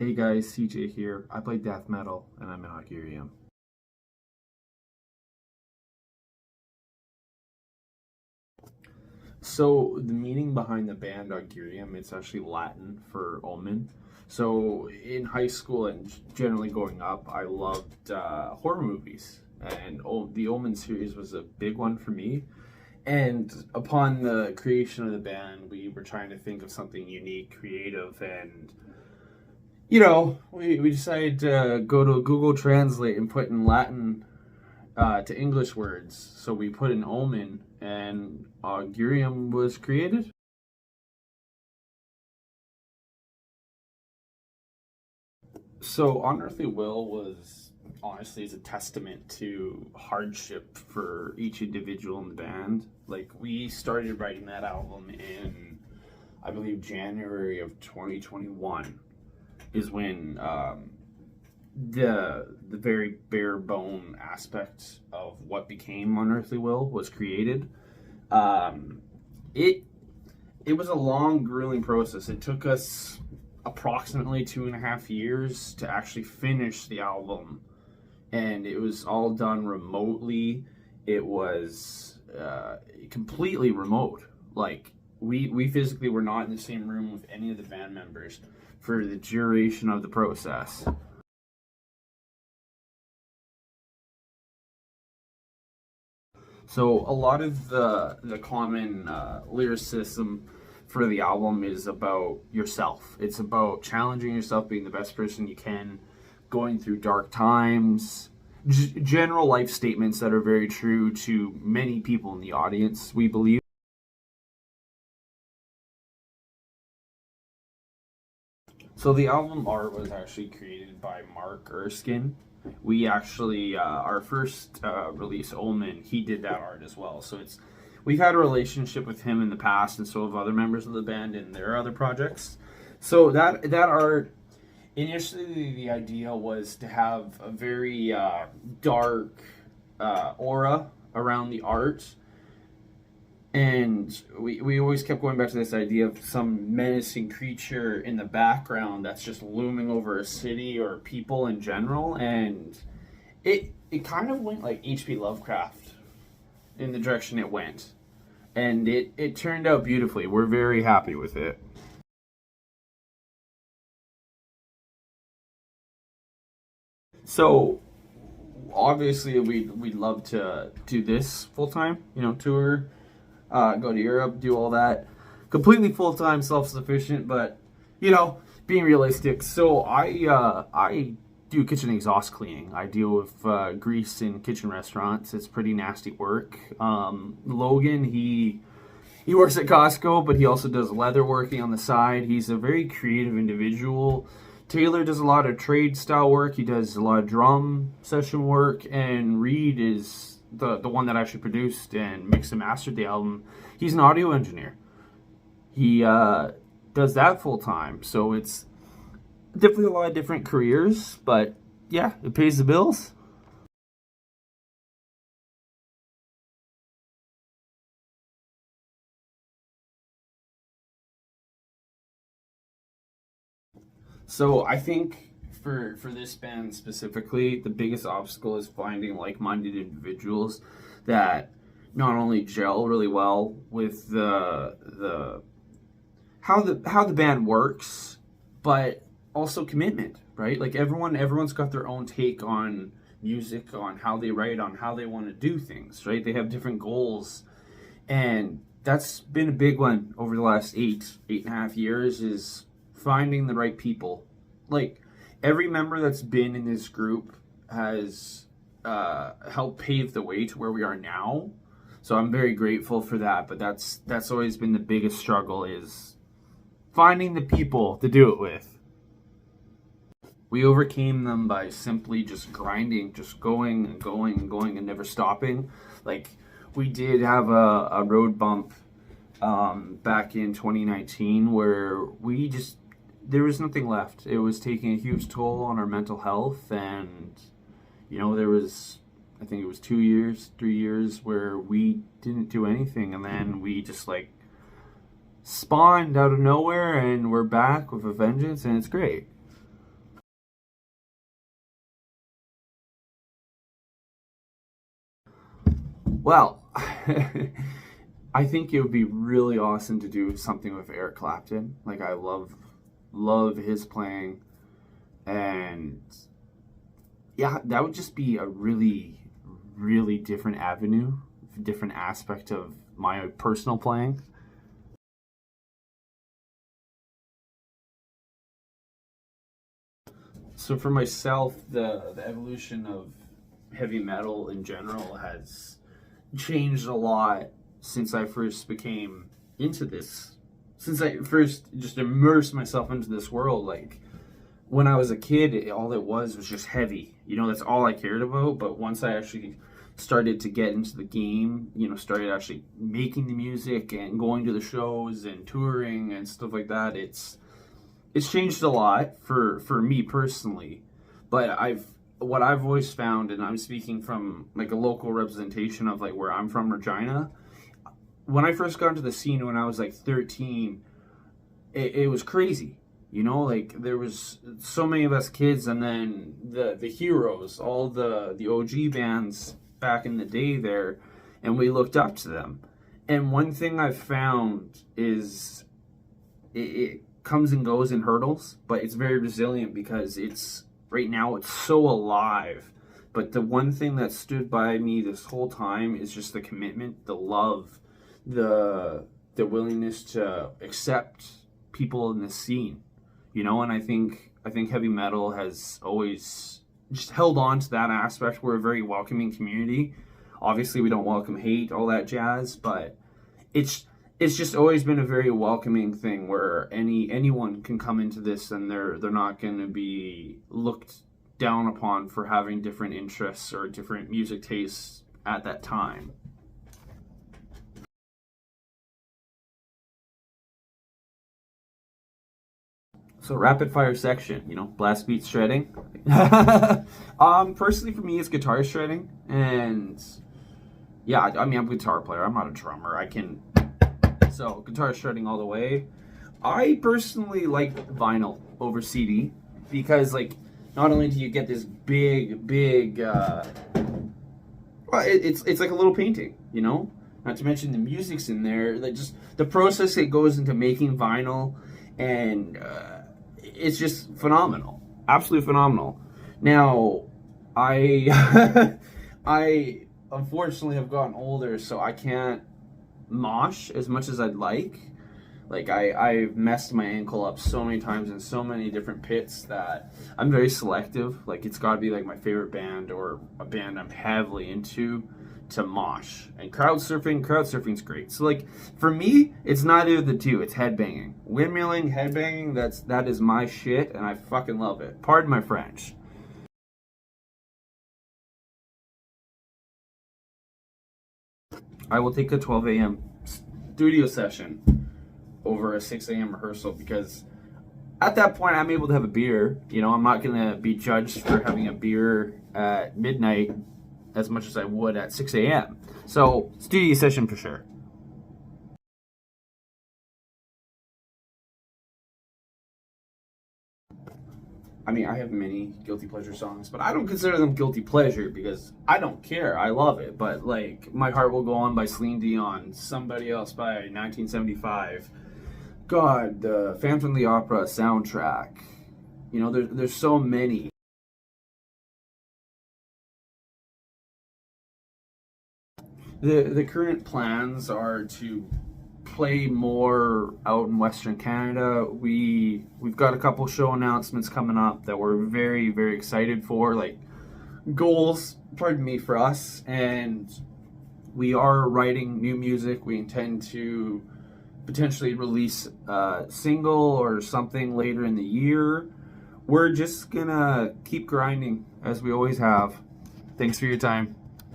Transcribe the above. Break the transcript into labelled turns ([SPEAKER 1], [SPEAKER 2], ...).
[SPEAKER 1] Hey guys, CJ here. I play death metal and I'm in Augurium. So the meaning behind the band Augurium, it's actually Latin for omen. So in high school and generally growing up, I loved horror movies, and the Omen series was a big one for me. And upon the creation of the band, we were trying to think of something unique, creative, and we decided to go to Google Translate and put in Latin to English words. So we put in omen, and Augurium was created. So Unearthly Will was honestly is a testament to hardship for each individual in the band. Like we started writing that album in, I believe, January of 2021 is when the very bare bone aspect of what became Unearthly Will was created. Um, it it was a long, grueling process. It took us approximately 2.5 years to actually finish the album, and it was all done remotely. It was completely remote. Like we physically were not in the same room with any of the band members for the duration of the process. So a lot of the common lyricism for the album is about yourself. It's about challenging yourself, being the best person you can, going through dark times, general life statements that are very true to many people in the audience, we believe. So the album art was actually created by Mark Erskine. We actually our first release, Omen, he did that art as well. So it's we've had a relationship with him in the past, and so have other members of the band in their other projects. So that art, initially the idea was to have a very dark aura around the art, and we always kept going back to this idea of some menacing creature in the background that's just looming over a city or people in general. And it kind of went like HP Lovecraft in the direction it went, and it turned out beautifully. We're very happy with it. So obviously we'd love to do this full time, tour, go to Europe, do all that, completely full time, self sufficient. But being realistic, so I do kitchen exhaust cleaning. I deal with grease in kitchen restaurants. It's pretty nasty work. Logan, he works at Costco, but he also does leather working on the side. He's a very creative individual. Taylor does a lot of trade style work. He does a lot of drum session work, and Reed is the one that actually produced and mixed and mastered the album. He's an audio engineer. He does that full time, so it's definitely a lot of different careers, but yeah, it pays the bills. So I think for this band specifically, the biggest obstacle is finding like-minded individuals that not only gel really well with the how the band works, but also commitment, right? Like everyone's got their own take on music, on how they write, on how they want to do things, right? They have different goals, and that's been a big one over the last 8.5 years, is finding the right people. Like every member that's been in this group has helped pave the way to where we are now. So I'm very grateful for that. But that's always been the biggest struggle, is finding the people to do it with. We overcame them by simply just grinding, just going and going and going and never stopping. Like we did have a road bump back in 2019 where there was nothing left. It was taking a huge toll on our mental health, and there was, I think it was 2 years, 3 years where we didn't do anything, and then we just like spawned out of nowhere, and we're back with a vengeance, and it's great. Well, I think it would be really awesome to do something with Eric Clapton. Like I love his playing, and yeah, that would just be a really different avenue, different aspect of my personal playing. So for myself, the evolution of heavy metal in general has changed a lot since I first became into this. Since I first just immersed myself into this world, like when I was a kid, all it was just heavy. You know, that's all I cared about. But once I actually started to get into the game, you know, started actually making the music and going to the shows and touring and stuff like that, it's changed a lot for me personally. But what I've always found, and I'm speaking from like a local representation of like where I'm from, Regina. When I first got into the scene when I was like 13, it was crazy. You know, like there was so many of us kids, and then the heroes, all the OG bands back in the day there, and we looked up to them. And one thing I've found is it comes and goes in hurdles, but it's very resilient because it's right now it's so alive. But the one thing that stood by me this whole time is just the commitment, the love, the willingness to accept people in the scene. You know, and I think heavy metal has always just held on to that aspect. We're a very welcoming community. Obviously, we don't welcome hate, all that jazz, but it's just always been a very welcoming thing where anyone can come into this and they're not going to be looked down upon for having different interests or different music tastes at that time. So rapid fire section, you know, blast beat shredding. Personally for me, it's guitar shredding, and yeah, I mean, I'm a guitar player. I'm not a drummer. So guitar shredding all the way. I personally like vinyl over CD because, like, not only do you get this big, well, it's like a little painting, you know. Not to mention the music's in there. Like just the process that goes into making vinyl, and it's just phenomenal, absolutely phenomenal. Now, I I unfortunately have gotten older, so I can't mosh as much as I'd like. Like I've messed my ankle up so many times in so many different pits that I'm very selective. Like it's got to be like my favorite band or a band I'm heavily into to mosh. And crowd surfing's great. So like for me, it's neither of the two. It's headbanging, windmilling, headbanging. That is my shit, and I fucking love it. Pardon my French. I will take a 12 a.m. studio session over a 6 a.m. rehearsal because at that point I'm able to have a beer. You know, I'm not going to be judged for having a beer at midnight as much as I would at 6 a.m. So, studio session for sure. I mean, I have many guilty pleasure songs, but I don't consider them guilty pleasure because I don't care. I love it. But, like, My Heart Will Go On by Celine Dion, Somebody Else by 1975, God, the Phantom of the Opera soundtrack. You know, there's so many. The current plans are to play more out in Western Canada. We've got a couple show announcements coming up that we're very excited for, like goals, pardon me, for us, and we are writing new music. We intend to potentially release a single or something later in the year. We're just gonna keep grinding as we always have. Thanks for your time.